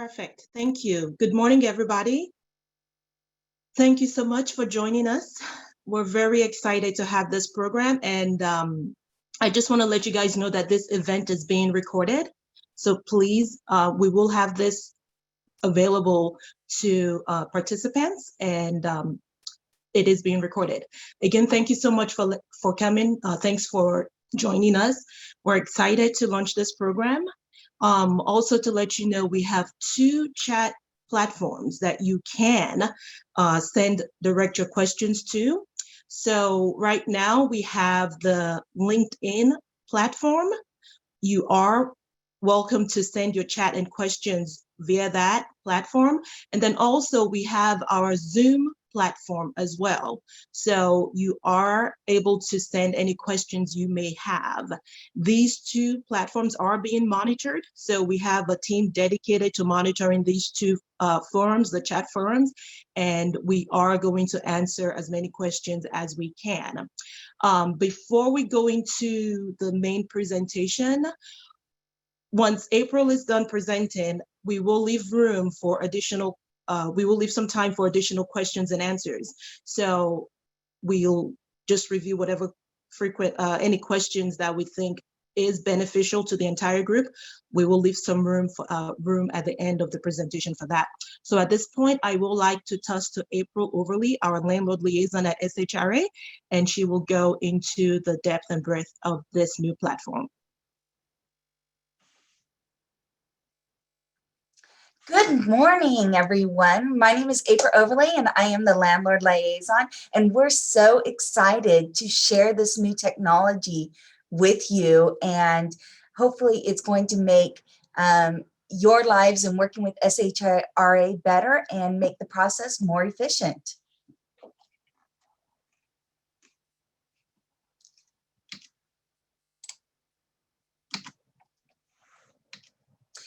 Perfect. Thank you. Good morning, everybody. Thank you so much for joining us. We're very excited to have this program, and I just want to let you guys know that this event is being recorded. So please, we will have this available to participants, and it is being recorded. Again, thank you so much for coming. Thanks for joining us. We're excited to launch this program. Also to let you know, we have 2 chat platforms that you can direct your questions to. So right now we have the LinkedIn platform. You are welcome to send your chat and questions via that platform. And then also we have our Zoom platform as well. So you are able to send any questions you may have. These 2 platforms are being monitored. So we have a team dedicated to monitoring these 2 forums, the chat forums, and we are going to answer as many questions as we can. Before we go into the main presentation, once April is done presenting, we will leave room for additional we will leave some time for additional questions and answers. So we'll just review whatever any questions that we think is beneficial to the entire group. We will leave some room at the end of the presentation for that. So at this point, I would like to toss to April Overly, our landlord liaison at SHRA, and she will go into the depth and breadth of this new platform. Good morning, everyone. My name is April Overly, and I am the Landlord Liaison, and we're so excited to share this new technology with you, and hopefully it's going to make your lives and working with SHRA better and make the process more efficient.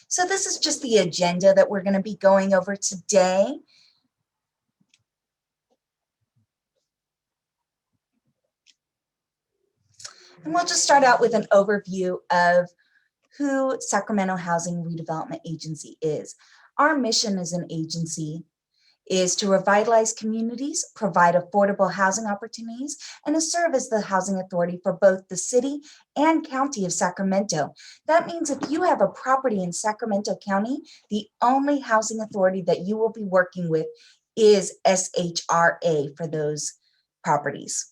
So this is just the agenda that we're going to be going over today. And we'll just start out with an overview of who Sacramento Housing Redevelopment Agency is. Our mission as an agency is to revitalize communities, provide affordable housing opportunities, and to serve as the housing authority for both the city and county of Sacramento. That means if you have a property in Sacramento County, the only housing authority that you will be working with is SHRA for those properties.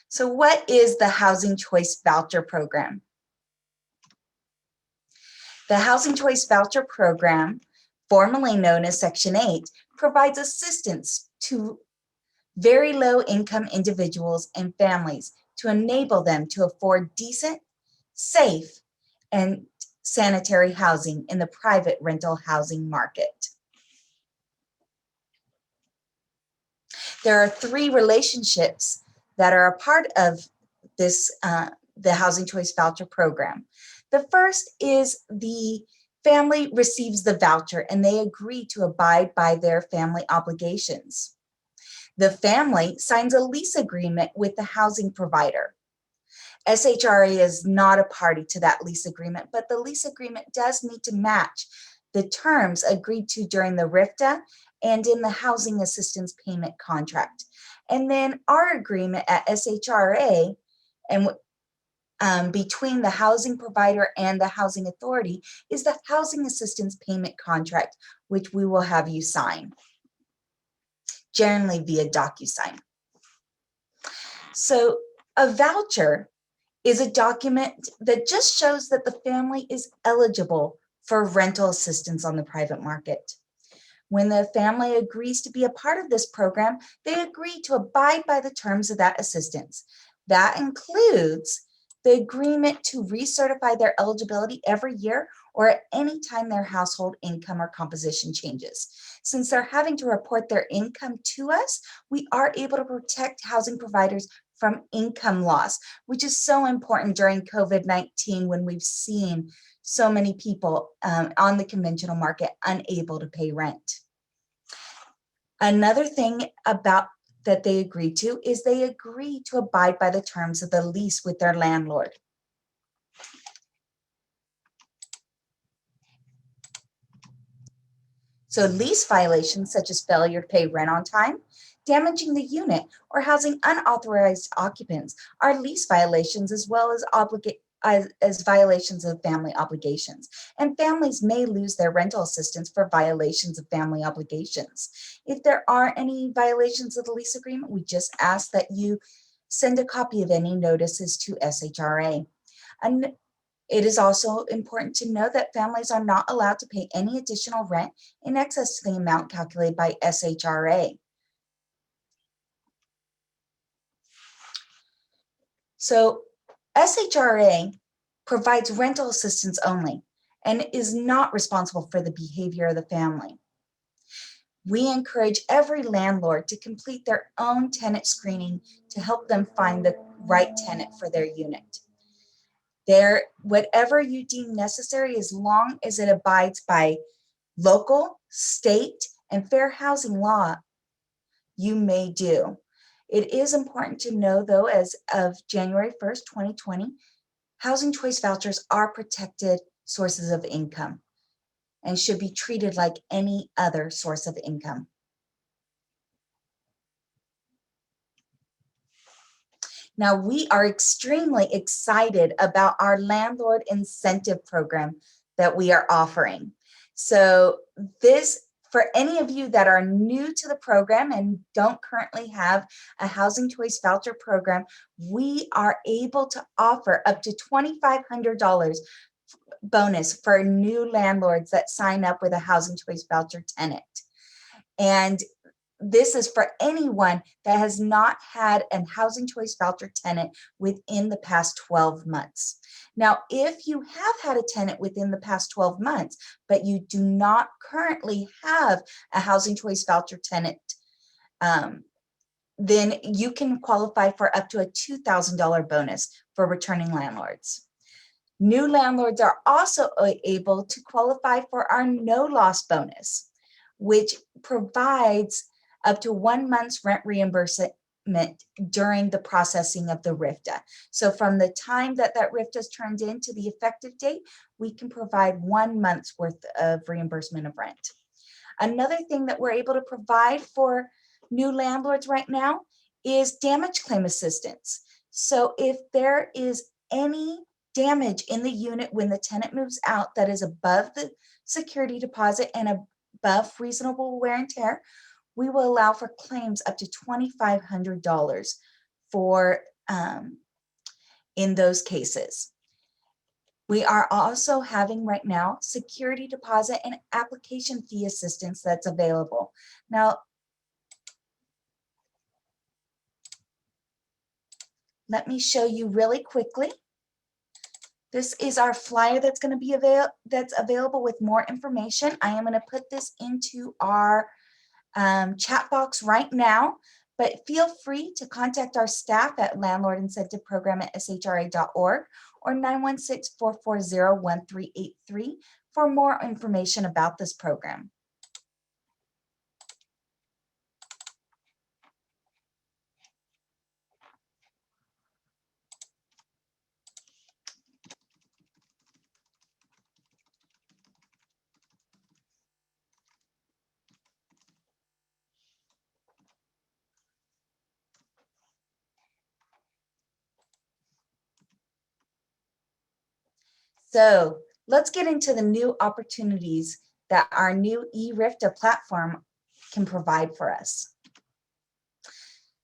So what is the Housing Choice Voucher Program? The Housing Choice Voucher Program, formerly known as Section 8, provides assistance to very low-income individuals and families to enable them to afford decent, safe, and sanitary housing in the private rental housing market. There are 3 relationships that are a part of this, the Housing Choice Voucher Program. The first is the family receives the voucher and they agree to abide by their family obligations. The family signs a lease agreement with the housing provider. SHRA is not a party to that lease agreement, but the lease agreement does need to match the terms agreed to during the RFTA and in the housing assistance payment contract. And then our agreement at SHRA and between the housing provider and the housing authority is the housing assistance payment contract, which we will have you sign, generally via DocuSign. So a voucher is a document that just shows that the family is eligible for rental assistance on the private market. When the family agrees to be a part of this program, they agree to abide by the terms of that assistance. That includes the agreement to recertify their eligibility every year or at any time their household income or composition changes. Since they're having to report their income to us, we are able to protect housing providers from income loss, which is so important during COVID-19 when we've seen so many people on the conventional market unable to pay rent. Another thing about that they agree to is they agree to abide by the terms of the lease with their landlord. So lease violations such as failure to pay rent on time, damaging the unit, or housing unauthorized occupants are lease violations as well as violations of family obligations. And families may lose their rental assistance for violations of family obligations. If there are any violations of the lease agreement, we just ask that you send a copy of any notices to SHRA. And it is also important to know that families are not allowed to pay any additional rent in excess to the amount calculated by SHRA. So SHRA provides rental assistance only and is not responsible for the behavior of the family. We encourage every landlord to complete their own tenant screening to help them find the right tenant for their unit. Whatever you deem necessary, as long as it abides by local, state, and fair housing law, you may do. It is important to know, though, as of January 1st, 2020, housing choice vouchers are protected sources of income and should be treated like any other source of income. Now, we are extremely excited about our landlord incentive program that we are offering. So for any of you that are new to the program and don't currently have a housing choice voucher program, we are able to offer up to $2,500 bonus for new landlords that sign up with a housing choice voucher tenant. And this is for anyone that has not had a housing choice voucher tenant within the past 12 months. Now, if you have had a tenant within the past 12 months, but you do not currently have a housing choice voucher tenant, then you can qualify for up to a $2,000 bonus for returning landlords. New landlords are also able to qualify for our no loss bonus, which provides up to 1 month's rent reimbursement during the processing of the RFTA. So from the time that RFTA is turned in to the effective date, we can provide 1 month's worth of reimbursement of rent. Another thing that we're able to provide for new landlords right now is damage claim assistance. So if there is any damage in the unit when the tenant moves out that is above the security deposit and above reasonable wear and tear, we will allow for claims up to $2,500 for in those cases. We are also having right now security deposit and application fee assistance that's available. Now, let me show you really quickly. This is our flyer that's going to be available with more information. I am going to put this into our chat box right now, but feel free to contact our staff at Landlord Incentive Program at shra.org or 916-440-1383 for more information about this program. So let's get into the new opportunities that our new eRFTA platform can provide for us.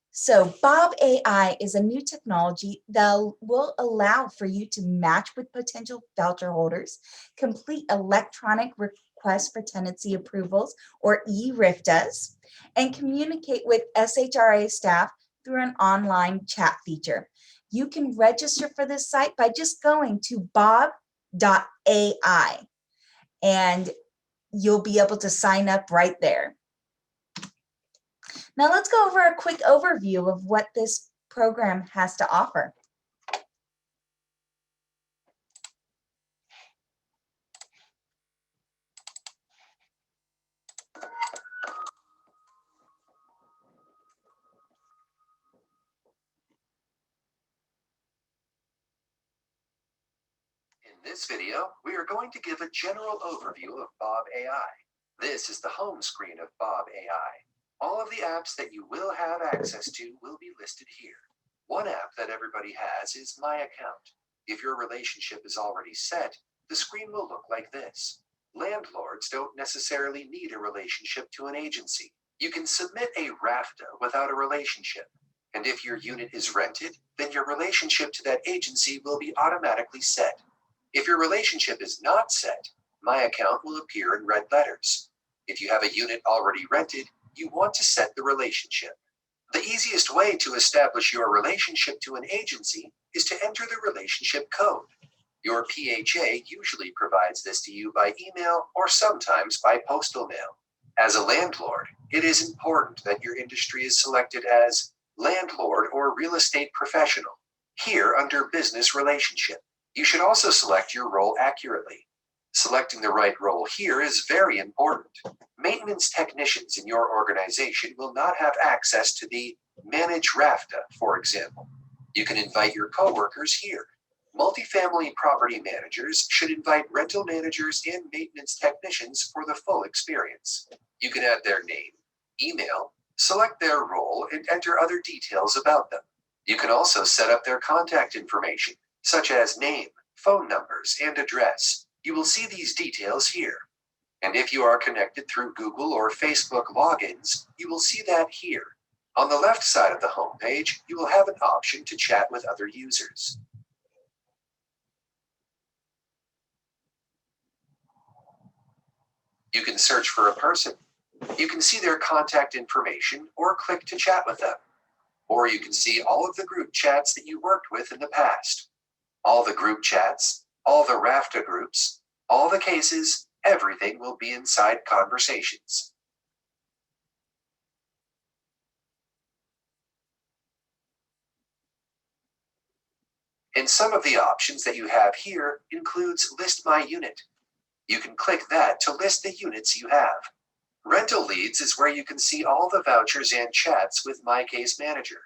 So Bob.ai is a new technology that will allow for you to match with potential voucher holders, complete electronic requests for tenancy approvals or eRFTAs, and communicate with SHRA staff through an online chat feature. You can register for this site by just going to Bob.ai and you'll be able to sign up right there. Now let's go over a quick overview of what this program has to offer. In this video, we are going to give a general overview of Bob.ai. This is the home screen of Bob.ai. All of the apps that you will have access to will be listed here. One app that everybody has is My Account. If your relationship is already set, the screen will look like this. Landlords don't necessarily need a relationship to an agency. You can submit a RFTA without a relationship. And if your unit is rented, then your relationship to that agency will be automatically set. If your relationship is not set, My Account will appear in red letters. If you have a unit already rented, you want to set the relationship. The easiest way to establish your relationship to an agency is to enter the relationship code. Your PHA usually provides this to you by email or sometimes by postal mail. As a landlord, it is important that your industry is selected as landlord or real estate professional, here under business relationship. You should also select your role accurately. Selecting the right role here is very important. Maintenance technicians in your organization will not have access to the Manage RFTA, for example. You can invite your coworkers here. Multifamily property managers should invite rental managers and maintenance technicians for the full experience. You can add their name, email, select their role, and enter other details about them. You can also set up their contact information, such as name, phone numbers, and address. You will see these details here. And if you are connected through Google or Facebook logins, you will see that here. On the left side of the homepage, you will have an option to chat with other users. You can search for a person. You can see their contact information or click to chat with them. Or you can see all of the group chats that you worked with in the past. All the group chats, all the RFTA groups, all the cases, everything will be inside Conversations. And some of the options that you have here includes List My Unit. You can click that to list the units you have. Rental Leads is where you can see all the vouchers and chats with My Case Manager.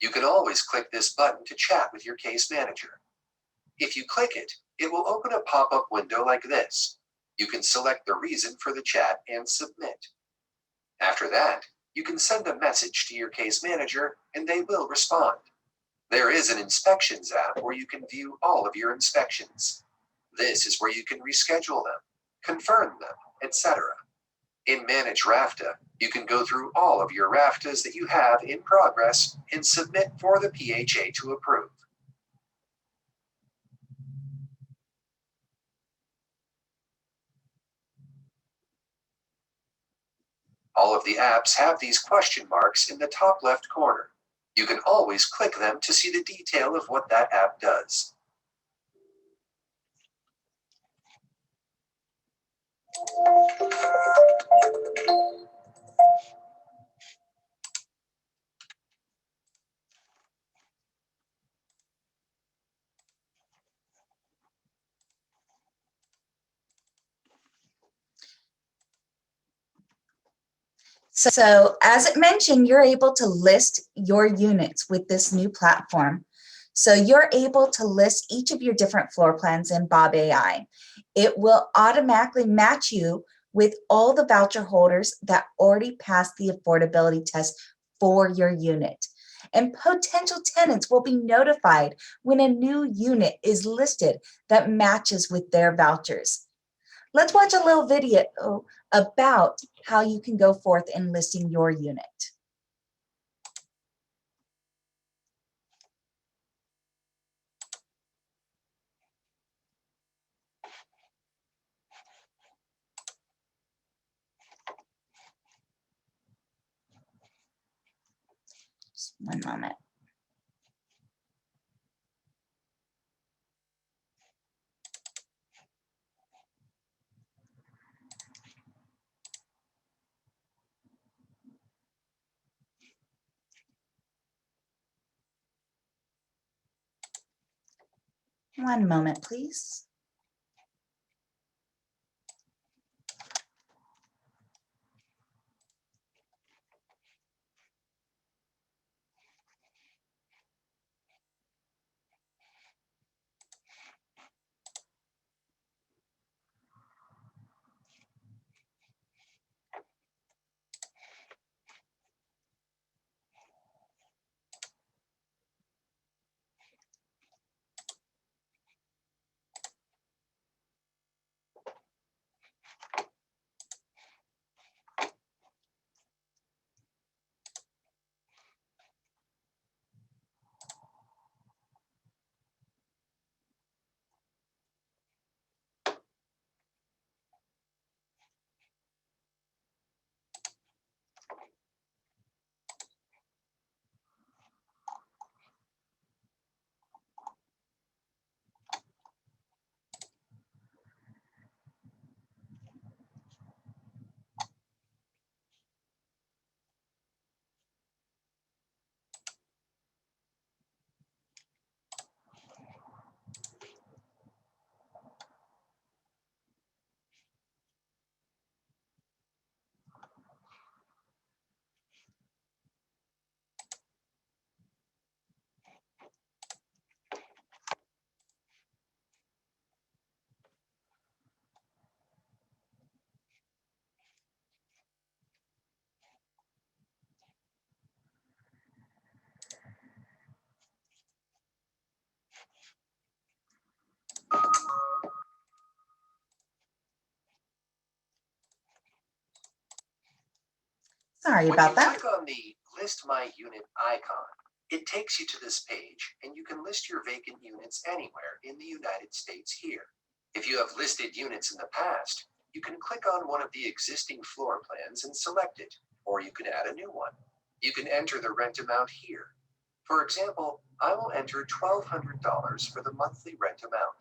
You can always click this button to chat with your case manager. If you click it, it will open a pop-up window like this. You can select the reason for the chat and submit. After that, you can send a message to your case manager and they will respond. There is an Inspections app where you can view all of your inspections. This is where you can reschedule them, confirm them, etc. In Manage RFTA, you can go through all of your RFTAs that you have in progress and submit for the PHA to approve. All of the apps have these question marks in the top left corner. You can always click them to see the detail of what that app does. So as it mentioned, you're able to list your units with this new platform. So you're able to list each of your different floor plans in Bob.ai. It will automatically match you with all the voucher holders that already passed the affordability test for your unit. And potential tenants will be notified when a new unit is listed that matches with their vouchers. Let's watch a little video about how you can go forth in listing your unit. Just one moment. One moment, please. Sorry When about you that. click on the List My Unit icon, it takes you to this page and you can list your vacant units anywhere in the United States here. If you have listed units in the past, you can click on one of the existing floor plans and select it, or you can add a new one. You can enter the rent amount here. For example, I will enter $1,200 for the monthly rent amount.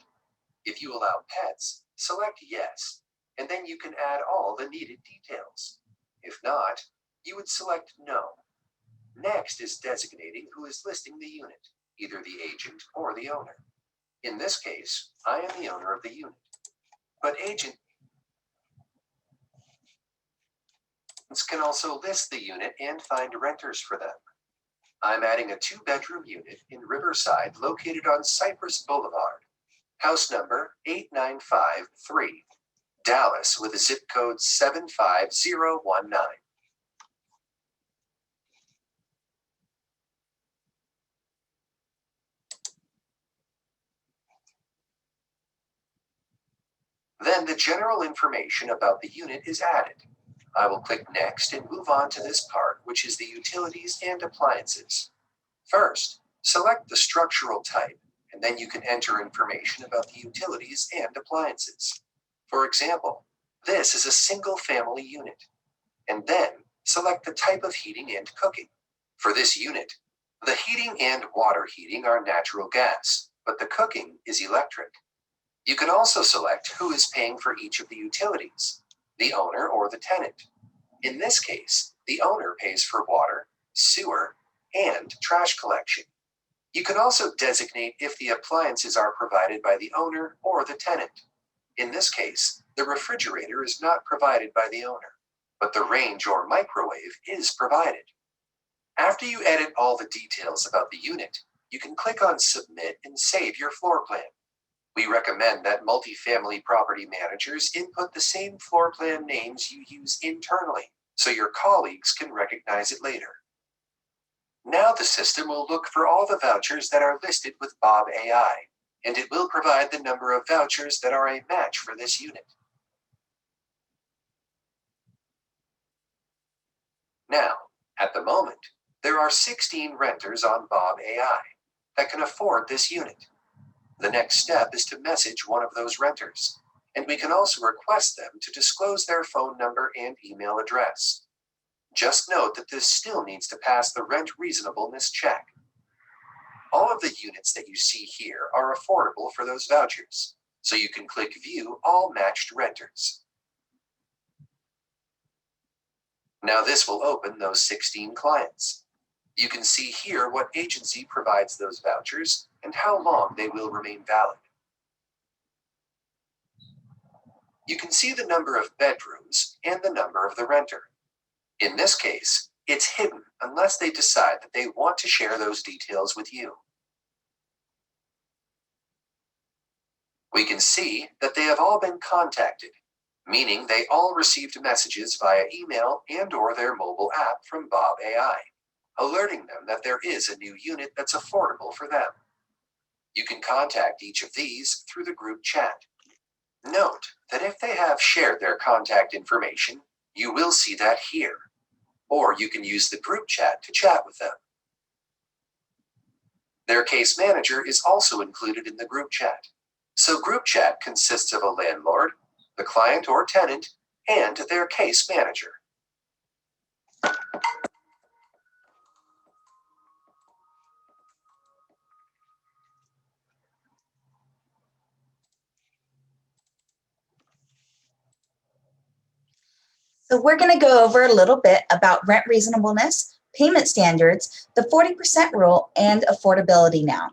If you allow pets, select Yes, and then you can add all the needed details. If not, you would select No. Next is designating who is listing the unit, either the agent or the owner. In this case, I am the owner of the unit, but agents can also list the unit and find renters for them. I'm adding a 2-bedroom unit in Riverside located on Cypress Boulevard, house number 8953, Dallas with a zip code 75019. Then the general information about the unit is added. I will click Next and move on to this part, which is the utilities and appliances. First, select the structural type, and then you can enter information about the utilities and appliances. For example, this is a single-family unit. And then select the type of heating and cooking. For this unit, the heating and water heating are natural gas, but the cooking is electric. You can also select who is paying for each of the utilities, the owner or the tenant. In this case, the owner pays for water, sewer, and trash collection. You can also designate if the appliances are provided by the owner or the tenant. In this case, the refrigerator is not provided by the owner, but the range or microwave is provided. After you edit all the details about the unit, you can click on Submit and save your floor plan. We recommend that multifamily property managers input the same floor plan names you use internally, so your colleagues can recognize it later. Now the system will look for all the vouchers that are listed with Bob.ai, and it will provide the number of vouchers that are a match for this unit. Now, at the moment, there are 16 renters on Bob.ai that can afford this unit. The next step is to message one of those renters, and we can also request them to disclose their phone number and email address. Just note that this still needs to pass the rent reasonableness check. All of the units that you see here are affordable for those vouchers, so you can click View All Matched Renters. Now this will open those 16 clients. You can see here what agency provides those vouchers and how long they will remain valid. You can see the number of bedrooms and the number of the renter. In this case, it's hidden unless they decide that they want to share those details with you. We can see that they have all been contacted, meaning they all received messages via email and/or their mobile app from Bob.ai, alerting them that there is a new unit that's affordable for them. You can contact each of these through the group chat. Note that if they have shared their contact information, you will see that here, or you can use the group chat to chat with them. Their case manager is also included in the group chat. So group chat consists of a landlord, the client or tenant, and their case manager. So we're going to go over a little bit about rent reasonableness, payment standards, the 40% rule, and affordability now.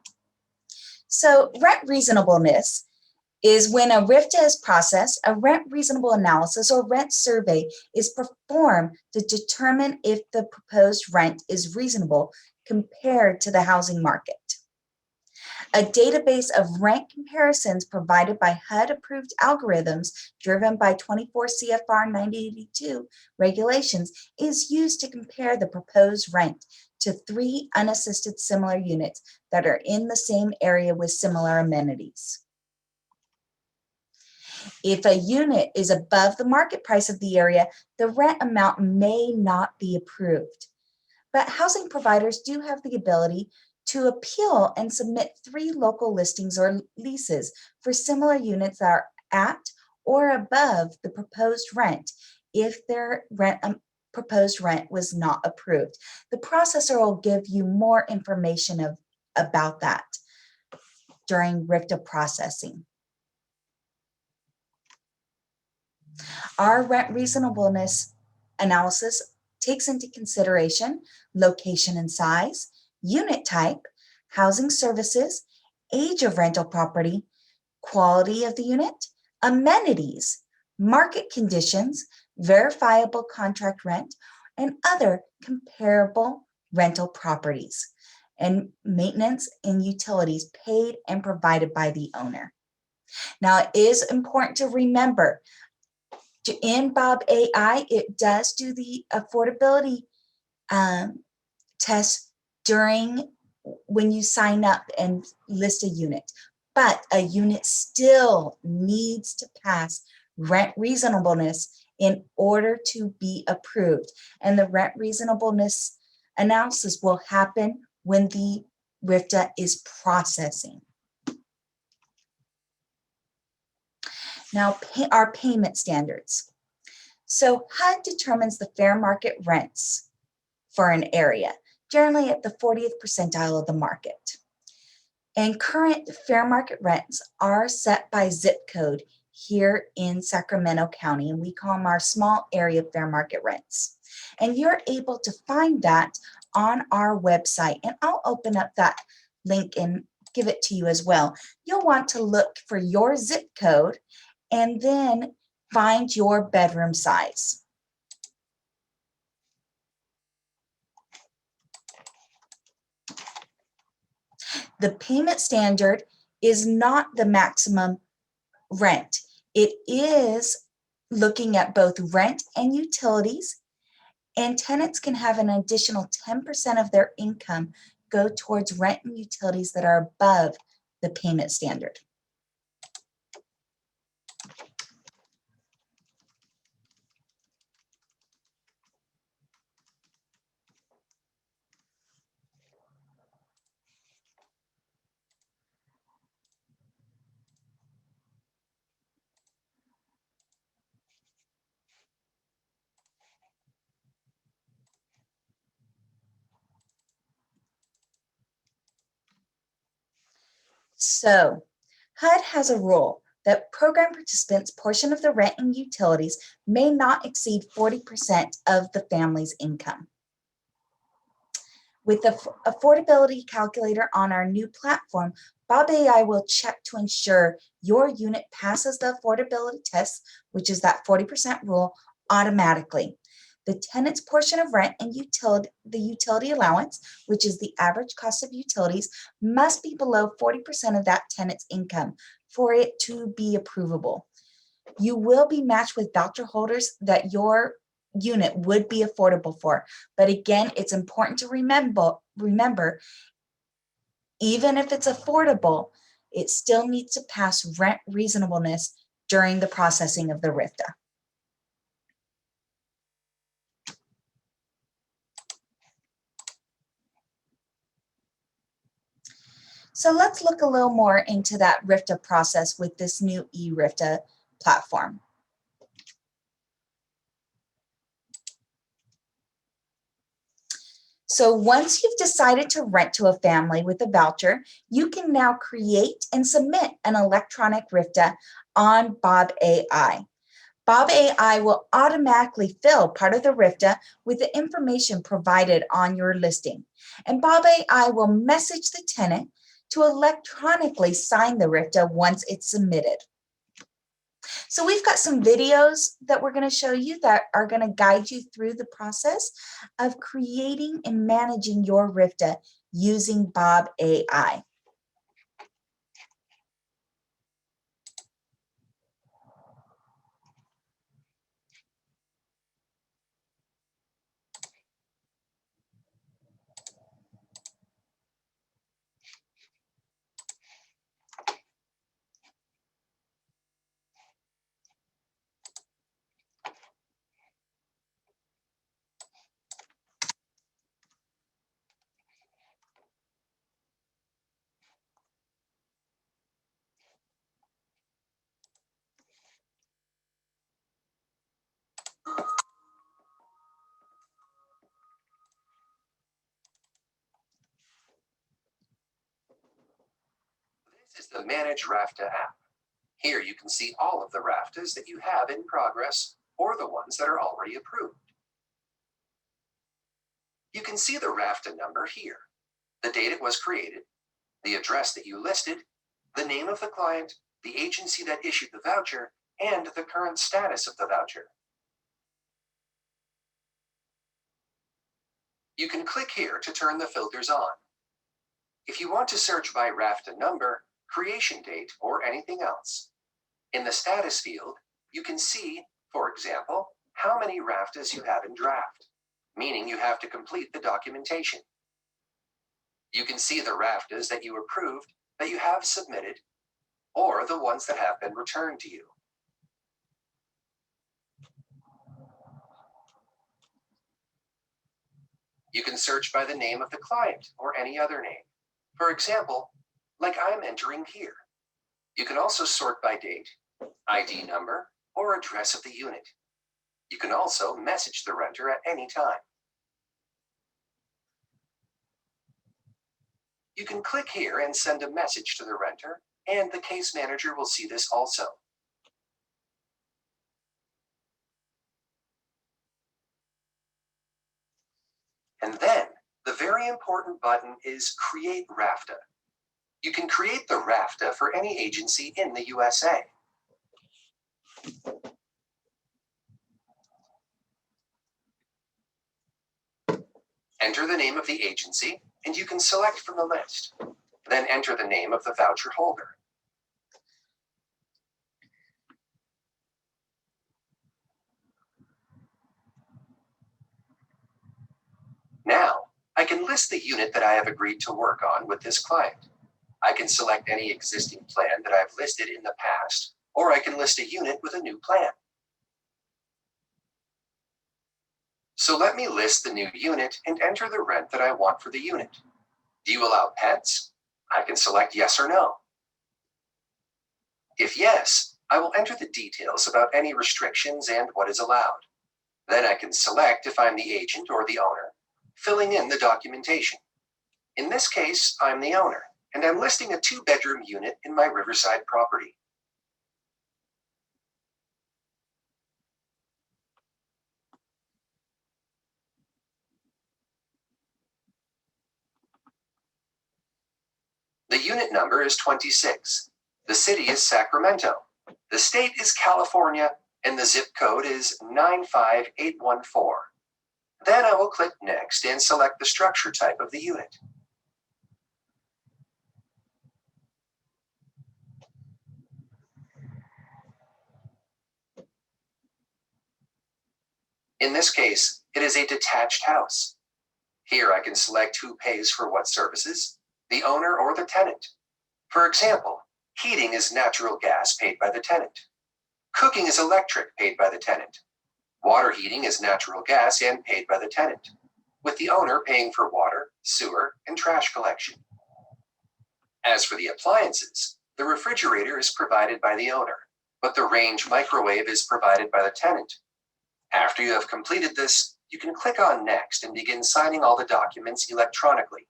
So rent reasonableness is when a RFTA is processed, a rent reasonable analysis or rent survey is performed to determine if the proposed rent is reasonable compared to the housing market. A database of rent comparisons provided by HUD-approved algorithms driven by 24 CFR 9082 regulations is used to compare the proposed rent to 3 unassisted similar units that are in the same area with similar amenities. If a unit is above the market price of the area, the rent amount may not be approved. But housing providers do have the ability to appeal and submit 3 local listings or leases for similar units that are at or above the proposed rent if their proposed rent was not approved. The processor will give you more information about that during RFTA processing. Our rent reasonableness analysis takes into consideration location and size, unit type, housing services, age of rental property, quality of the unit, amenities, market conditions, verifiable contract rent, and other comparable rental properties, and maintenance and utilities paid and provided by the owner. Now, it is important to remember in Bob.ai, it does do the affordability test during when you sign up and list a unit, but a unit still needs to pass rent reasonableness in order to be approved. And the rent reasonableness analysis will happen when the RFTA is processing. Now, our payment standards. So HUD determines the fair market rents for an area, generally at the 40th percentile of the market. And current fair market rents are set by zip code here in Sacramento County, and we call them our small area fair market rents. And you're able to find that on our website, and I'll open up that link and give it to you as well. You'll want to look for your zip code and then find your bedroom size. The payment standard is not the maximum rent. It is looking at both rent and utilities, and tenants can have an additional 10% of their income go towards rent and utilities that are above the payment standard. So HUD has a rule that program participants' portion of the rent and utilities may not exceed 40% of the family's income. With the affordability calculator on our new platform, Bob.ai will check to ensure your unit passes the affordability test, which is that 40% rule, automatically. The tenant's portion of rent and the utility allowance, which is the average cost of utilities, must be below 40% of that tenant's income for it to be approvable. You will be matched with voucher holders that your unit would be affordable for. But again, it's important to remember, even if it's affordable, it still needs to pass rent reasonableness during the processing of the RFTA. So let's look a little more into that RFTA process with this new eRFTA platform. So once you've decided to rent to a family with a voucher, you can now create and submit an electronic RFTA on Bob.ai. Bob.ai will automatically fill part of the RFTA with the information provided on your listing. And Bob.ai will message the tenant to electronically sign the RFTA once it's submitted. So we've got some videos that we're going to show you that are going to guide you through the process of creating and managing your RFTA using Bob.ai. This is the Manage RFTA app. Here you can see all of the RFTAs that you have in progress or the ones that are already approved. You can see the RFTA number here, the date it was created, the address that you listed, the name of the client, the agency that issued the voucher, and the current status of the voucher. You can click here to turn the filters on. If you want to search by RFTA number, creation date, or anything else, in the status field, you can see, for example, how many RFTAs you have in draft, meaning you have to complete the documentation. You can see the RFTAs that you approved, that you have submitted, or the ones that have been returned to you. You can search by the name of the client or any other name. For example, like I'm entering here. You can also sort by date, ID number, or address of the unit. You can also message the renter at any time. You can click here and send a message to the renter, and the case manager will see this also. And then, the very important button is Create RFTA. You can create the RFTA for any agency in the USA. Enter the name of the agency, and you can select from the list. Then enter the name of the voucher holder. Now, I can list the unit that I have agreed to work on with this client. I can select any existing plan that I've listed in the past, or I can list a unit with a new plan. So let me list the new unit and enter the rent that I want for the unit. Do you allow pets? I can select yes or no. If yes, I will enter the details about any restrictions and what is allowed. Then I can select if I'm the agent or the owner, filling in the documentation. In this case, I'm the owner, and I'm listing a 2-bedroom unit in my Riverside property. The unit number is 26. The city is Sacramento. The state is California, and the zip code is 95814. Then I will click Next and select the structure type of the unit. In this case, it is a detached house. Here I can select who pays for what services, the owner or the tenant. For example, heating is natural gas paid by the tenant. Cooking is electric paid by the tenant. Water heating is natural gas and paid by the tenant, with the owner paying for water, sewer, and trash collection. As for the appliances, the refrigerator is provided by the owner, but the range microwave is provided by the tenant. After you have completed this, you can click on Next and begin signing all the documents electronically.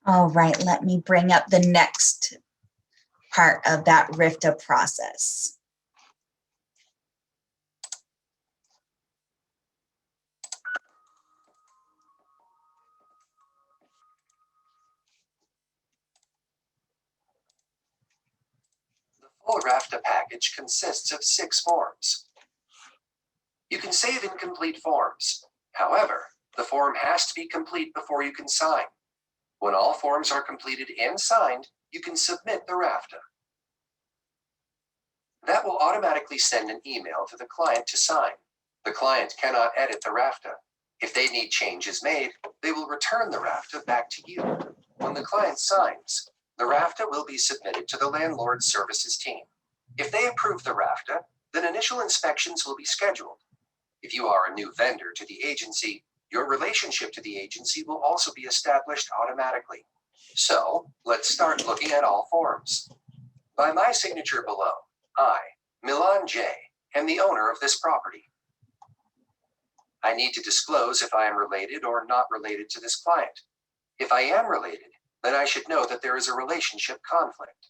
All right, let me bring up the next part of that RFTA process. The full RFTA package consists of 6 forms. You can save incomplete forms. However, the form has to be complete before you can sign. When all forms are completed and signed, you can submit the RFTA. That will automatically send an email to the client to sign. The client cannot edit the RFTA. If they need changes made, they will return the RFTA back to you. When the client signs, the RFTA will be submitted to the landlord services team. If they approve the RFTA, then initial inspections will be scheduled. If you are a new vendor to the agency, your relationship to the agency will also be established automatically. So, let's start looking at all forms. By my signature below, I, Milan J., am the owner of this property. I need to disclose if I am related or not related to this client. If I am related, then I should know that there is a relationship conflict.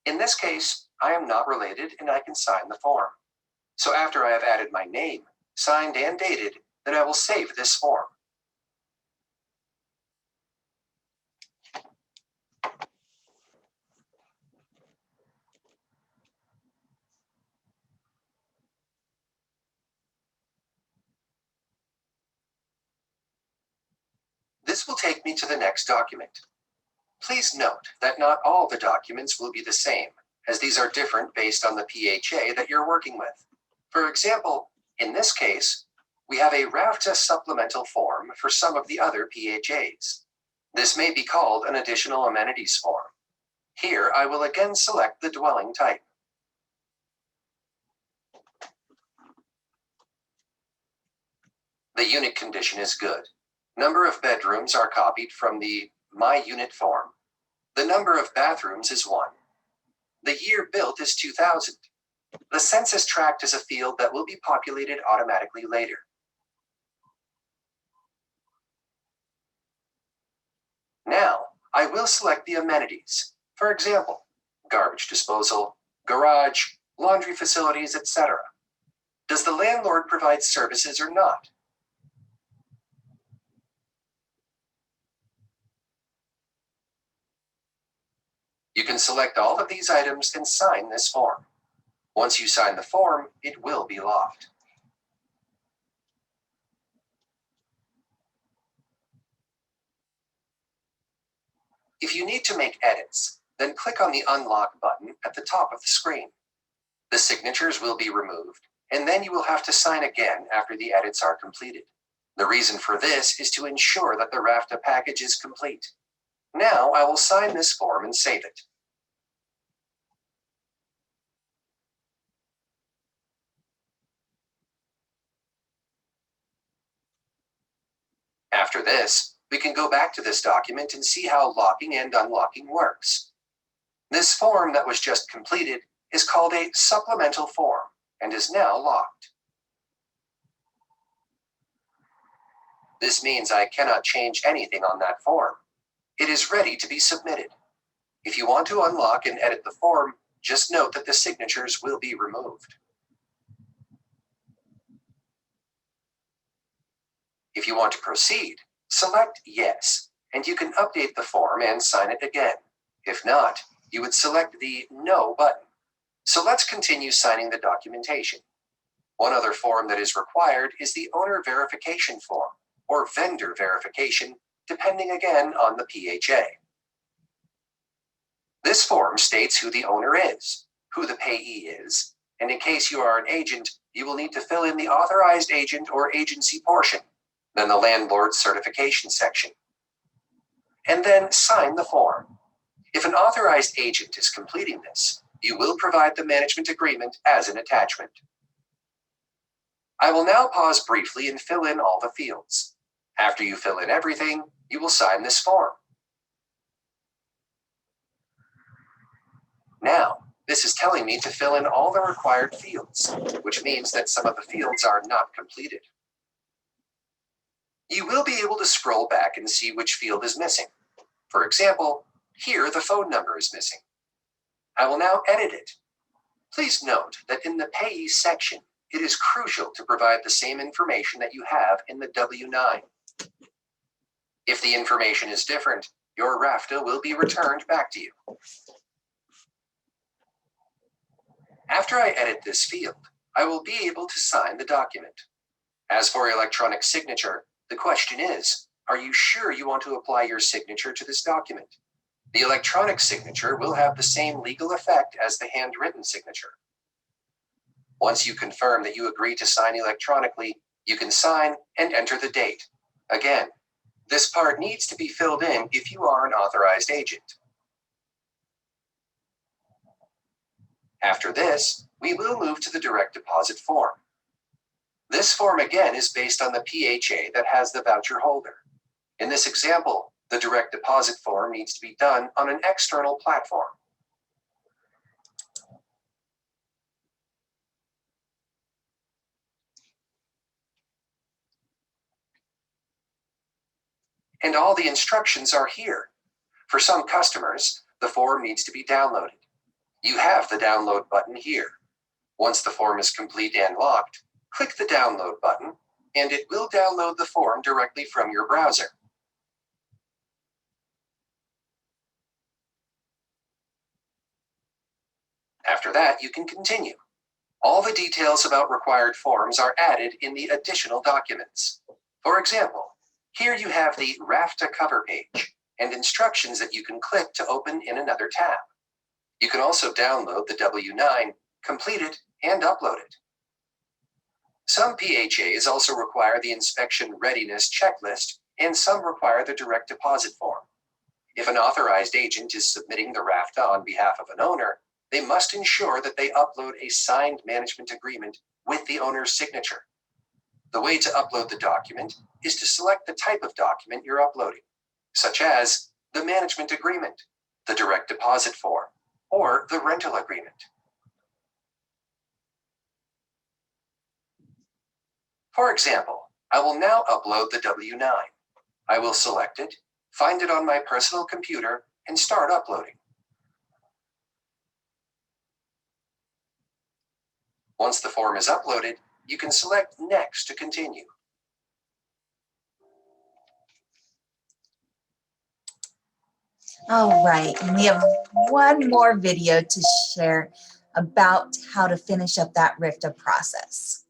In this case, I am not related and I can sign the form. So after I have added my name, signed and dated, then I will save this form. This will take me to the next document. Please note that not all the documents will be the same, as these are different based on the PHA that you're working with. For example, in this case, we have a RFTA supplemental form for some of the other PHAs. This may be called an additional amenities form. Here, I will again select the dwelling type. The unit condition is good. Number of bedrooms are copied from the My Unit form. The number of bathrooms is 1. The year built is 2000. The census tract is a field that will be populated automatically later. Now, I will select the amenities. For example, garbage disposal, garage, laundry facilities, etc. Does the landlord provide services or not? You can select all of these items and sign this form. Once you sign the form, it will be locked. If you need to make edits, then click on the Unlock button at the top of the screen. The signatures will be removed, and then you will have to sign again after the edits are completed. The reason for this is to ensure that the RFTA package is complete. Now I will sign this form and save it. After this, we can go back to this document and see how locking and unlocking works. This form that was just completed is called a supplemental form and is now locked. This means I cannot change anything on that form. It is ready to be submitted. If you want to unlock and edit the form, just note that the signatures will be removed. If you want to proceed, select Yes, and you can update the form and sign it again. If not, you would select the No button. So let's continue signing the documentation. One other form that is required is the owner verification form, or vendor verification, depending again on the PHA. This form states who the owner is, who the payee is, and in case you are an agent, you will need to fill in the authorized agent or agency portion, then the landlord's certification section, and then sign the form. If an authorized agent is completing this, you will provide the management agreement as an attachment. I will now pause briefly and fill in all the fields. After you fill in everything, you will sign this form. Now, this is telling me to fill in all the required fields, which means that some of the fields are not completed. You will be able to scroll back and see which field is missing. For example, here the phone number is missing. I will now edit it. Please note that in the payee section, it is crucial to provide the same information that you have in the W-9. If the information is different, your RFTA will be returned back to you. After I edit this field, I will be able to sign the document. As for electronic signature, the question is, are you sure you want to apply your signature to this document? The electronic signature will have the same legal effect as the handwritten signature. Once you confirm that you agree to sign electronically, you can sign and enter the date. Again, this part needs to be filled in if you are an authorized agent. After this, we will move to the direct deposit form. This form again is based on the PHA that has the voucher holder. In this example, the direct deposit form needs to be done on an external platform. and all the instructions are here. For some customers, the form needs to be downloaded. You have the download button here. Once the form is complete and locked, click the download button, and it will download the form directly from your browser. After that, you can continue. All the details about required forms are added in the additional documents. For example, here you have the RFTA cover page and instructions that you can click to open in another tab. You can also download the W-9, complete it, and upload it. Some PHAs also require the inspection readiness checklist, and some require the direct deposit form. If an authorized agent is submitting the RFTA on behalf of an owner, they must ensure that they upload a signed management agreement with the owner's signature. The way to upload the document is to select the type of document you're uploading, such as the management agreement, the direct deposit form, or the rental agreement. For example, I will now upload the W-9. I will select it, find it on my personal computer, and start uploading. Once the form is uploaded, you can select Next to continue. All right, and we have one more video to share about how to finish up that RFTA process.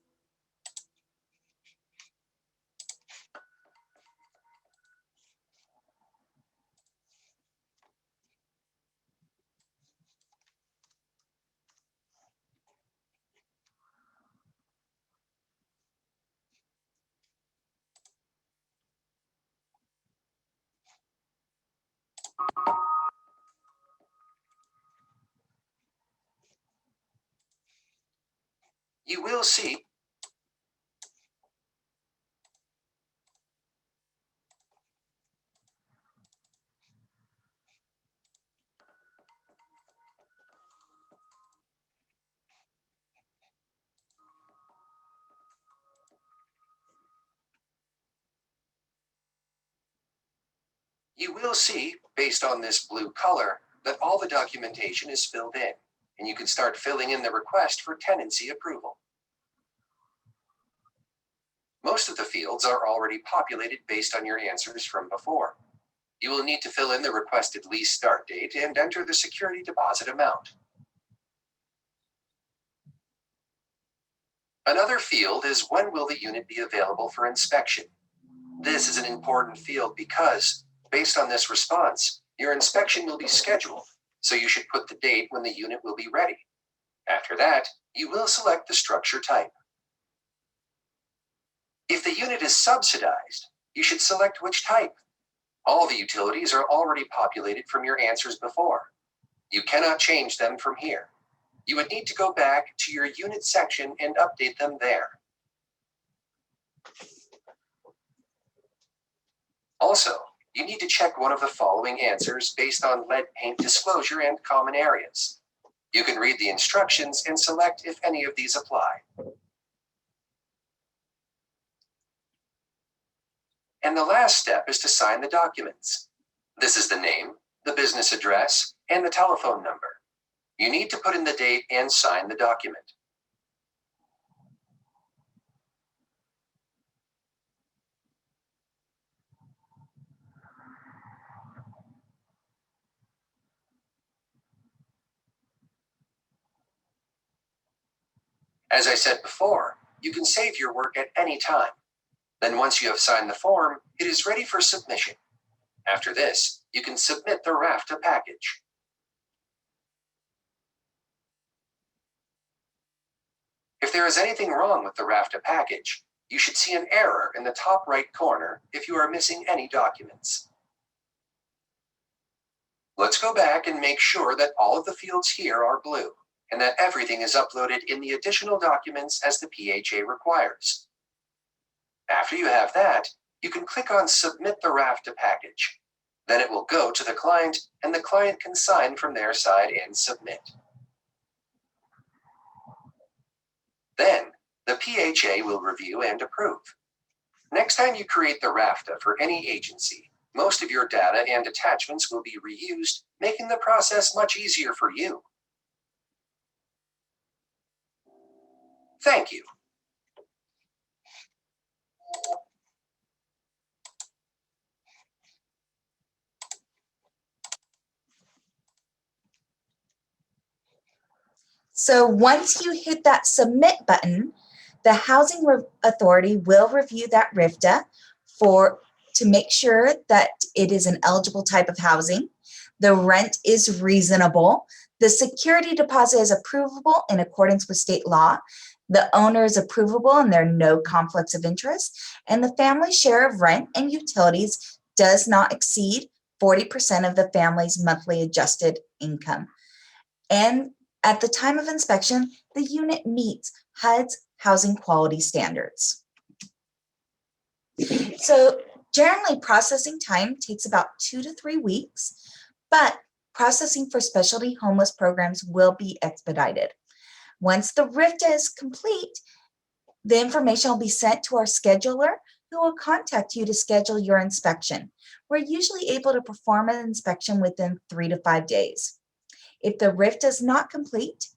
You will see based on this blue color, that all the documentation is filled in, and you can start filling in the request for tenancy approval. Most of the fields are already populated based on your answers from before. You will need to fill in the requested lease start date and enter the security deposit amount. Another field is when will the unit be available for inspection. This is an important field because, based on this response, your inspection will be scheduled, so you should put the date when the unit will be ready. After that, you will select the structure type. If the unit is subsidized, you should select which type. All the utilities are already populated from your answers before. You cannot change them from here. You would need to go back to your unit section and update them there. Also, you need to check one of the following answers based on lead paint disclosure and common areas. You can read the instructions and select if any of these apply. And the last step is to sign the documents. This is the name, the business address, and the telephone number. You need to put in the date and sign the document. As I said before, you can save your work at any time. Then once you have signed the form, it is ready for submission. After this, you can submit the RFTA package. If there is anything wrong with the RFTA package, you should see an error in the top right corner if you are missing any documents. Let's go back and make sure that all of the fields here are blue and that everything is uploaded in the additional documents as the PHA requires. After you have that, you can click on Submit the RFTA package. Then it will go to the client and the client can sign from their side and submit. Then, the PHA will review and approve. Next time you create the RFTA for any agency, Most of your data and attachments will be reused, making the process much easier for you. Thank you. So once you hit that submit button, the Housing Authority will review that RFTA to make sure that it is an eligible type of housing. The rent is reasonable. The security deposit is approvable in accordance with state law. The owner is approvable and there are no conflicts of interest. And the family share of rent and utilities does not exceed 40% of the family's monthly adjusted income. And at the time of inspection, the unit meets HUD's housing quality standards. So generally processing time takes about 2 to 3 weeks, but processing for specialty homeless programs will be expedited. Once the RFTA is complete, the information will be sent to our scheduler who will contact you to schedule your inspection. We're usually able to perform an inspection within 3 to 5 days. If the RFTA is not complete,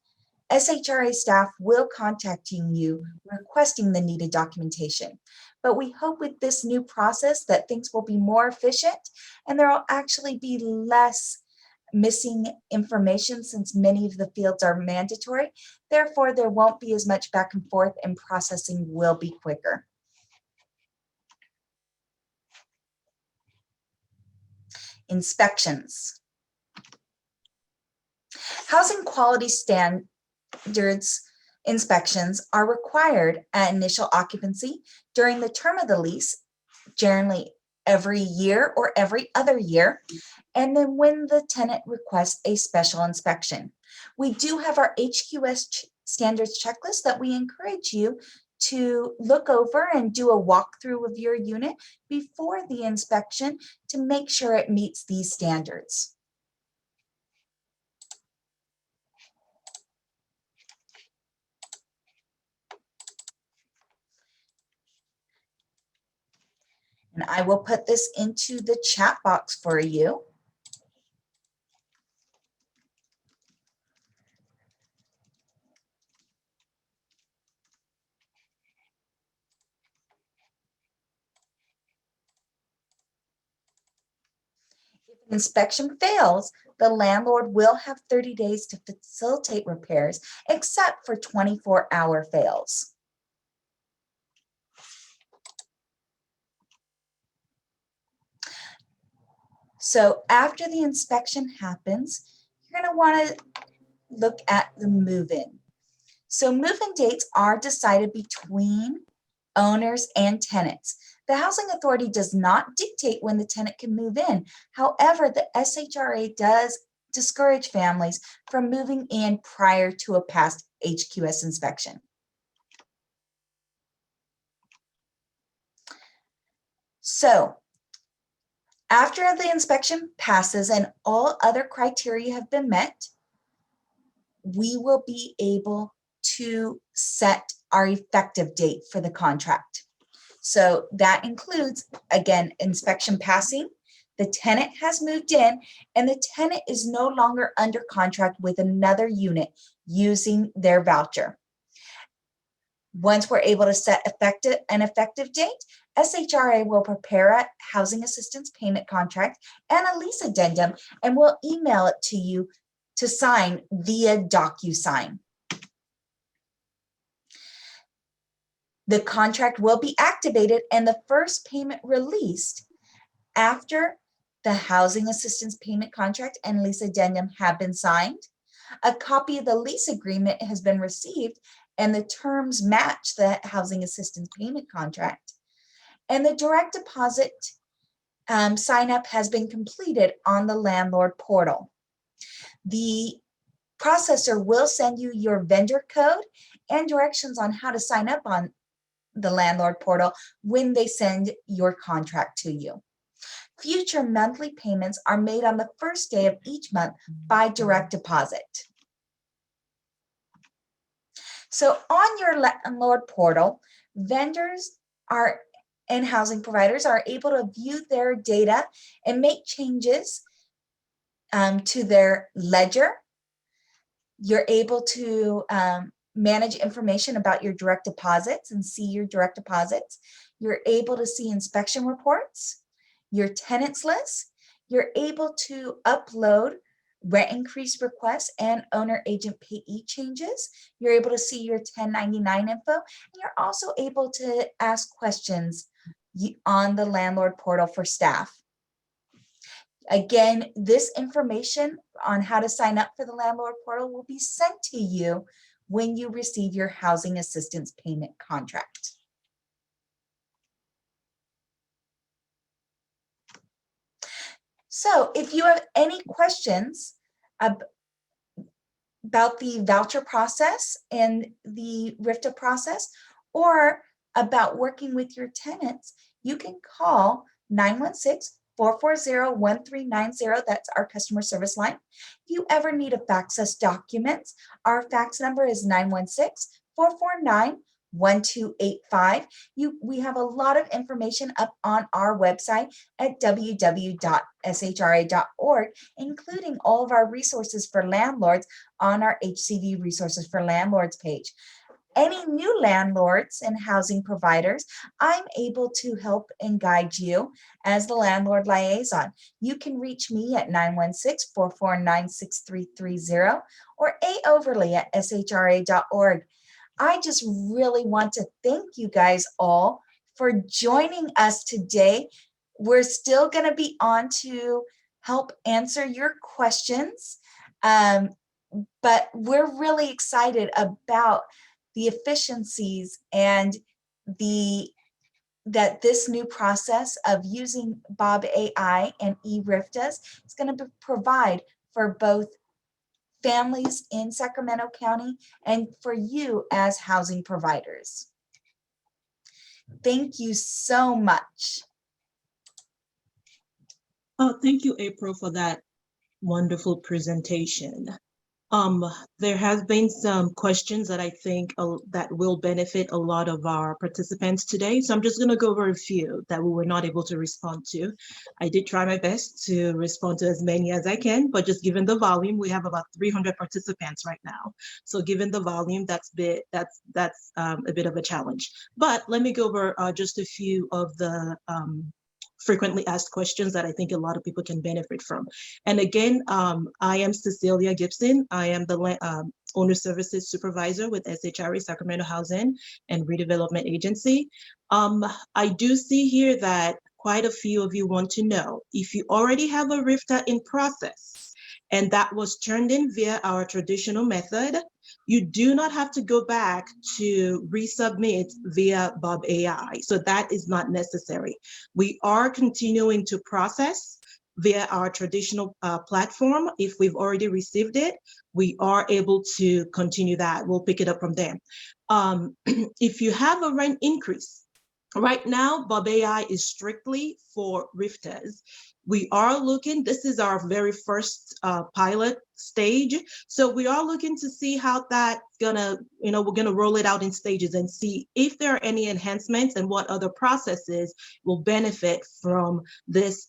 SHRA staff will contact you requesting the needed documentation. But we hope with this new process that things will be more efficient and there will actually be less missing information since many of the fields are mandatory. Therefore, there won't be as much back and forth and processing will be quicker. Inspections. Housing quality standards inspections are required at initial occupancy during the term of the lease, generally every year or every other year, and then when the tenant requests a special inspection. We do have our HQS standards checklist that we encourage you to look over and do a walkthrough of your unit before the inspection to make sure it meets these standards. And I will put this into the chat box for you. If an inspection fails, the landlord will have 30 days to facilitate repairs, except for 24-hour fails. So after the inspection happens, you're going to want to look at the move-in. So move-in dates are decided between owners and tenants. The Housing Authority does not dictate when the tenant can move in. However, the SHRA does discourage families from moving in prior to a past HQS inspection. So after the inspection passes and all other criteria have been met, we will be able to set our effective date for the contract. So that includes, again, inspection passing, the tenant has moved in, and the tenant is no longer under contract with another unit using their voucher. Once we're able to set an effective date, SHRA will prepare a housing assistance payment contract and a lease addendum, and we'll email it to you to sign via DocuSign. The contract will be activated and the first payment released after the housing assistance payment contract and lease addendum have been signed. A copy of the lease agreement has been received and the terms match the housing assistance payment contract. And the direct deposit sign up has been completed on the landlord portal. The processor will send you your vendor code and directions on how to sign up on the landlord portal when they send your contract to you. Future monthly payments are made on the first day of each month by direct deposit. So on your landlord portal, vendors are and housing providers are able to view their data and make changes to their ledger. You're able to manage information about your direct deposits and see your direct deposits. You're able to see inspection reports, your tenants list. You're able to upload rent increase requests and owner agent payee changes. You're able to see your 1099 info, and you're also able to ask questions on the landlord portal for staff. Again, this information on how to sign up for the landlord portal will be sent to you when you receive your housing assistance payment contract. So if you have any questions about the voucher process and the RFTA process, or about working with your tenants, you can call 916-440-1390. That's our customer service line. If you ever need to fax us documents, our fax number is 916-449-1285. We have a lot of information up on our website at www.shra.org, including all of our resources for landlords on our HCV Resources for Landlords page. Any new landlords and housing providers, I'm able to help and guide you as the landlord liaison. You can reach me at 916-449-6330 or aoverly at shra.org. I just really want to thank you guys all for joining us today. We're still going to be on to help answer your questions, but we're really excited about the efficiencies and that this new process of using Bob.ai and eRFTAs is going to provide for both families in Sacramento County and for you as housing providers. Thank you so much. Oh, thank you, April, for that wonderful presentation. There has been some questions that I think that will benefit a lot of our participants today. So I'm just going to go over a few that we were not able to respond to. I did try my best to respond to as many as I can, but just given the volume, we have about 300 participants right now. So given the volume, that's a bit of a challenge. But let me go over just a few of the frequently asked questions that I think a lot of people can benefit from. And again, I am Cecilia Gibson. I am the Owner Services Supervisor with SHRA, Sacramento Housing and Redevelopment Agency. I do see here that quite a few of you want to know if you already have a RFTA in process and that was turned in via our traditional method, you do not have to go back to resubmit via Bob.ai. So that is not necessary. We are continuing to process via our traditional platform. If we've already received it, we are able to continue that. We'll pick it up from there. If you have a rent increase, right now, Bob.ai is strictly for RFTAs. We are looking, this is our very first pilot stage. So we are looking to see how that's gonna, we're gonna roll it out in stages and see if there are any enhancements and what other processes will benefit from this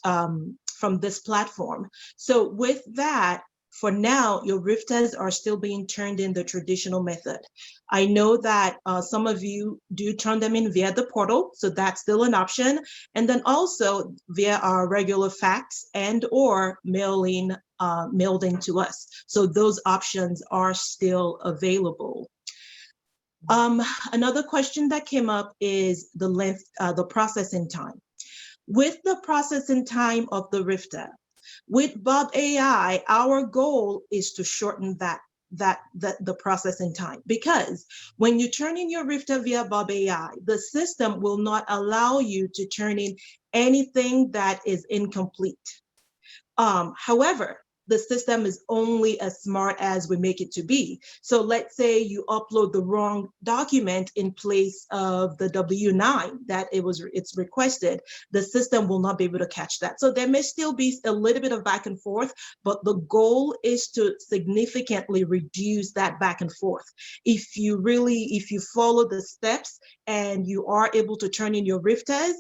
platform. So with that, for now, your RFTAs are still being turned in the traditional method. I know that some of you do turn them in via the portal, so that's still an option. And then also via our regular fax and or mailed in to us. So those options are still available. Another question that came up is the length, the processing time. With the processing time of the RFTA, with Bob.ai, our goal is to shorten the processing time, because when you turn in your RFTA via Bob.ai, the system will not allow you to turn in anything that is incomplete. However, the system is only as smart as we make it to be. So let's say you upload the wrong document in place of the W-9 that it's requested, the system will not be able to catch that. So there may still be a little bit of back and forth, but the goal is to significantly reduce that back and forth. If you follow the steps and you are able to turn in your RFTA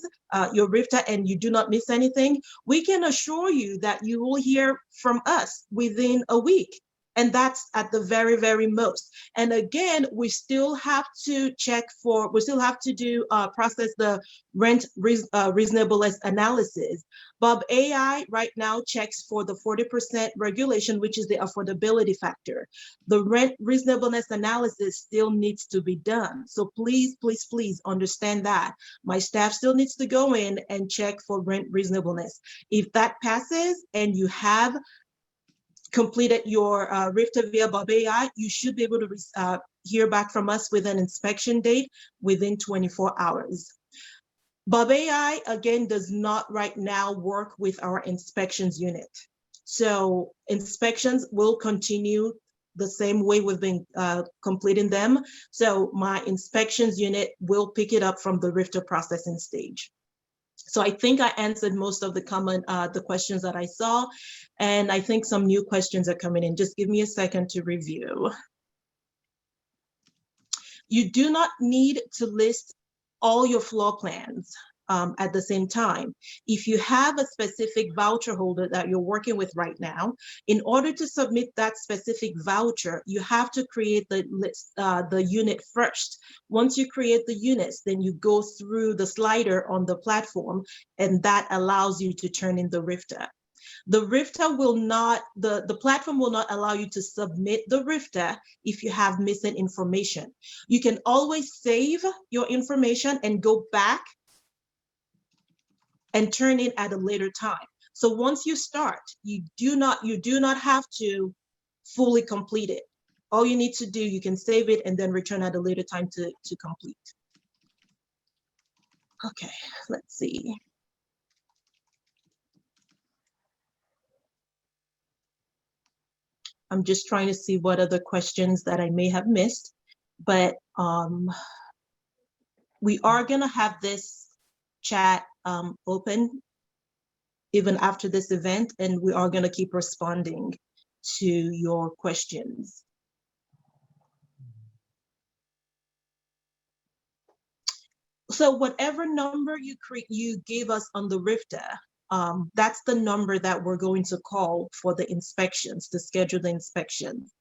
and you do not miss anything, we can assure you that you will hear from us within a week. And that's at the very, very most. And again, we still have to process the rent reasonableness analysis. Bob.ai right now checks for the 40% regulation, which is the affordability factor. The rent reasonableness analysis still needs to be done. So please, please, please understand that. My staff still needs to go in and check for rent reasonableness. If that passes and you have completed your RFTA via Bob.ai, you should be able to hear back from us with an inspection date within 24 hours. Bob.ai, again, does not right now work with our inspections unit. So inspections will continue the same way we've been completing them. So my inspections unit will pick it up from the RFTA processing stage. So I think I answered most of the questions that I saw, and I think some new questions are coming in. Just give me a second to review. You do not need to list all your floor plans at the same time. If you have a specific voucher holder that you're working with right now, in order to submit that specific voucher, you have to create the list, the unit first. Once you create the units, then you go through the slider on the platform, and that allows you to turn in the RFTA. The RFTA will not, the platform will not allow you to submit the RFTA if you have missing information. You can always save your information and go back and turn it at a later time. So once you start, you do not have to fully complete it. All you need to do, you can save it and then return at a later time to complete. Okay, let's see. I'm just trying to see what other questions that I may have missed, but we are gonna have this chat open even after this event, and we are gonna keep responding to your questions. So whatever number you gave us on the RFTA, that's the number that we're going to call for the inspections, to schedule the inspections.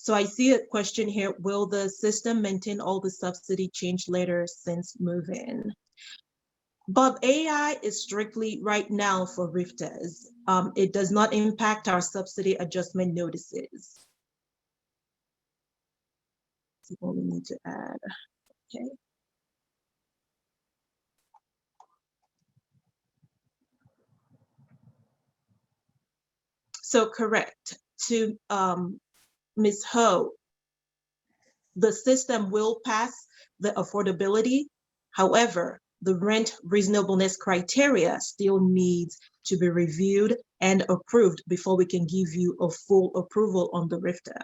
So I see a question here, will the system maintain all the subsidy change later since move-in? Bob.ai is strictly right now for RFTAs. It does not impact our subsidy adjustment notices. That's what we need to add, okay. So correct, to Ms. Ho, the system will pass the affordability. However, the rent reasonableness criteria still needs to be reviewed and approved before we can give you a full approval on the RFTA.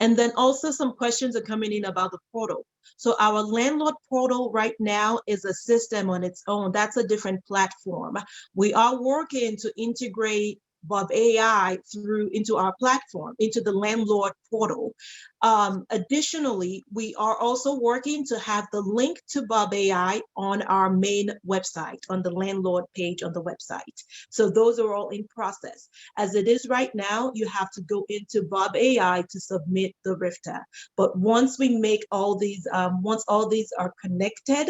And then also some questions are coming in about the portal. So our landlord portal right now is a system on its own. That's a different platform. We are working to integrate Bob.ai into our platform, into the landlord portal. Additionally, we are also working to have the link to Bob.ai on our main website, on the landlord page on the website. So those are all in process. As it is right now, you have to go into Bob.ai to submit the RFTA. But once we make all these, once all these are connected,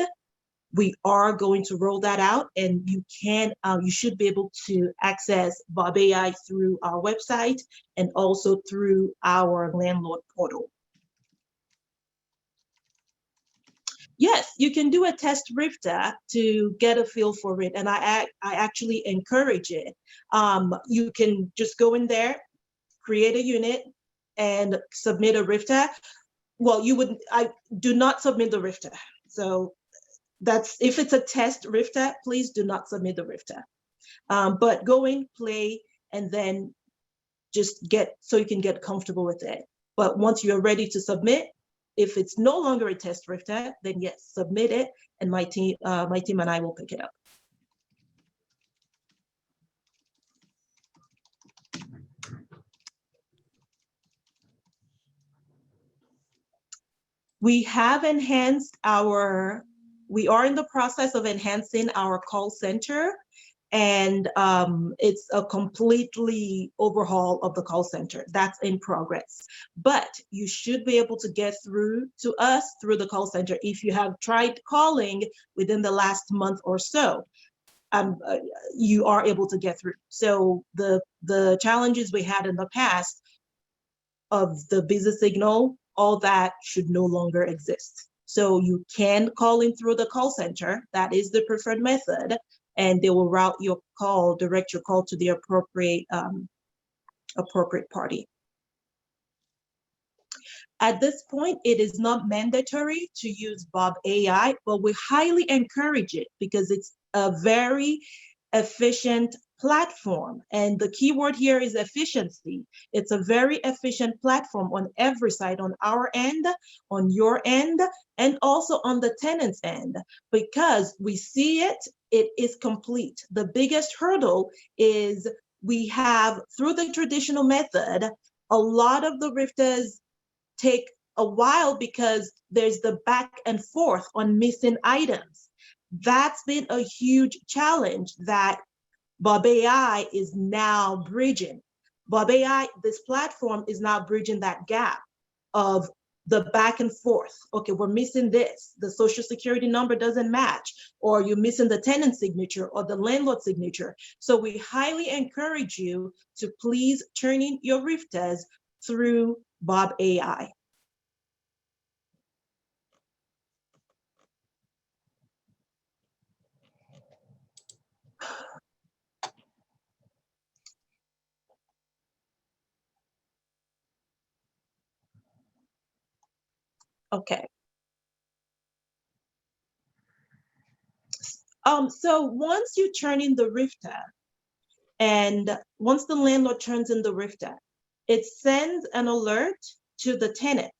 we are going to roll that out, and you should be able to access Bob.ai through our website and also through our landlord portal. Yes, you can do a test RFTA to get a feel for it, and I actually encourage it. You can just go in there, create a unit, and submit a RFTA. well, I do not submit the RFTA. So that's, if it's a test RFTA, please do not submit the RFTA. But go in, play, and then just so you can get comfortable with it. But once you're ready to submit, if it's no longer a test RFTA, then yes, submit it, and my team and I will pick it up. We are in the process of enhancing our call center, and it's a completely overhaul of the call center. That's in progress. But you should be able to get through to us through the call center if you have tried calling within the last month or so. You are able to get through. So the challenges we had in the past of the busy signal, all that should no longer exist. So you can call in through the call center. That is the preferred method, and they will route your call, direct your call to the appropriate party. At this point, it is not mandatory to use Bob.ai, but we highly encourage it because it's a very efficient platform. And the key word here is efficiency. It's a very efficient platform on every side, on our end, on your end, and also on the tenant's end, because we see it is complete. The biggest hurdle is we have, through the traditional method, a lot of the RFTAs take a while because there's the back and forth on missing items. That's been a huge challenge that Bob.ai is now bridging. Bob.ai, this platform, is now bridging that gap of the back and forth. Okay, we're missing this. The social security number doesn't match, or you're missing the tenant signature or the landlord signature. So we highly encourage you to please turn in your RFTAs through Bob.ai. Okay. So once you turn in the RFTA, and once the landlord turns in the RFTA, it sends an alert to the tenant.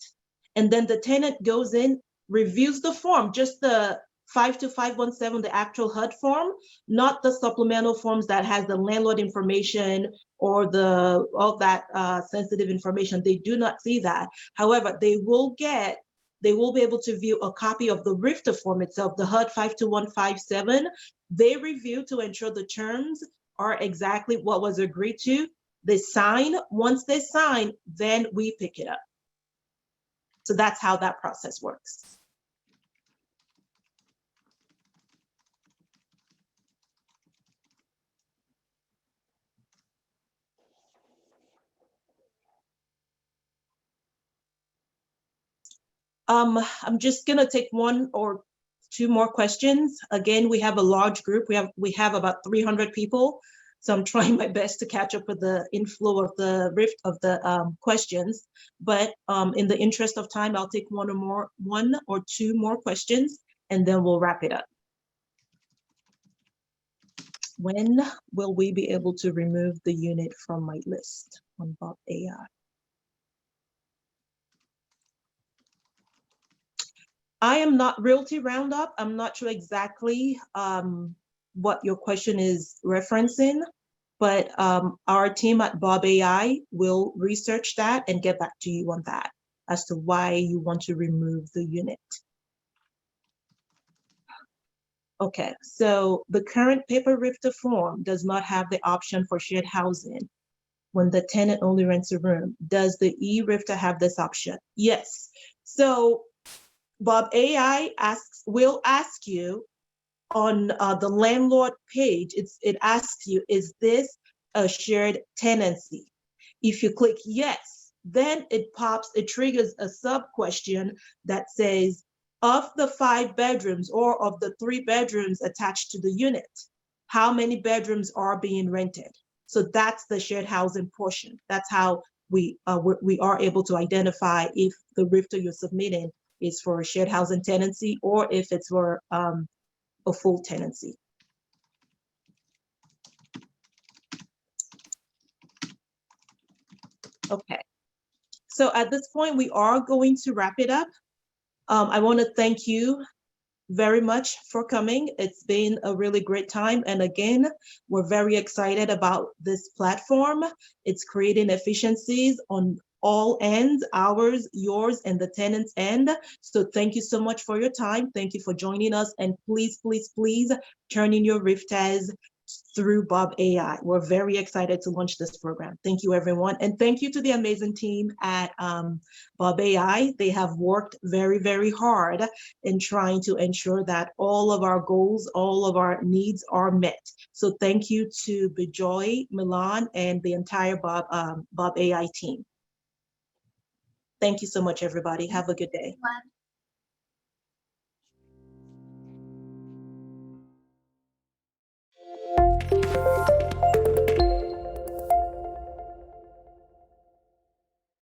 And then the tenant goes in, reviews the form, just the 52517, the actual HUD form, not the supplemental forms that has the landlord information or all that sensitive information. They do not see that. However, they will be able to view a copy of the RFTA form itself, the HUD 52157. They review to ensure the terms are exactly what was agreed to. They sign. Once they sign, then we pick it up. So that's how that process works. I'm just gonna take one or two more questions. Again, we have a large group. We have about 300 people. So I'm trying my best to catch up with the inflow of the questions. But in the interest of time, I'll take one or two more questions, and then we'll wrap it up. When will we be able to remove the unit from my list on Bob.ai? I am not Realty Roundup. I'm not sure exactly what your question is referencing, but our team at Bob.ai will research that and get back to you on that as to why you want to remove the unit. Okay, so the current paper RFTA form does not have the option for shared housing when the tenant only rents a room. Does the eRFTA have this option? Yes. So Bob.ai will ask you on the landlord page, it asks you, is this a shared tenancy? If you click yes, then it triggers a sub question that says, of the 5 bedrooms or of the 3 bedrooms attached to the unit, how many bedrooms are being rented? So that's the shared housing portion. That's how we are able to identify if the RFTA you're submitting is for a shared housing tenancy or if it's for a full tenancy. Okay, so at this point, we are going to wrap it up. I want to thank you very much for coming. It's been a really great time. And again, we're very excited about this platform. It's creating efficiencies on all ends, ours, yours, and the tenant's end. So thank you so much for your time. Thank you for joining us. And please, please, please turn in your RFTAs through Bob.ai. We're very excited to launch this program. Thank you, everyone. And thank you to the amazing team at Bob.ai. They have worked very, very hard in trying to ensure that all of our goals, all of our needs are met. So thank you to Bijoy, Milan, and the entire Bob.ai team. Thank you so much, everybody. Have a good day.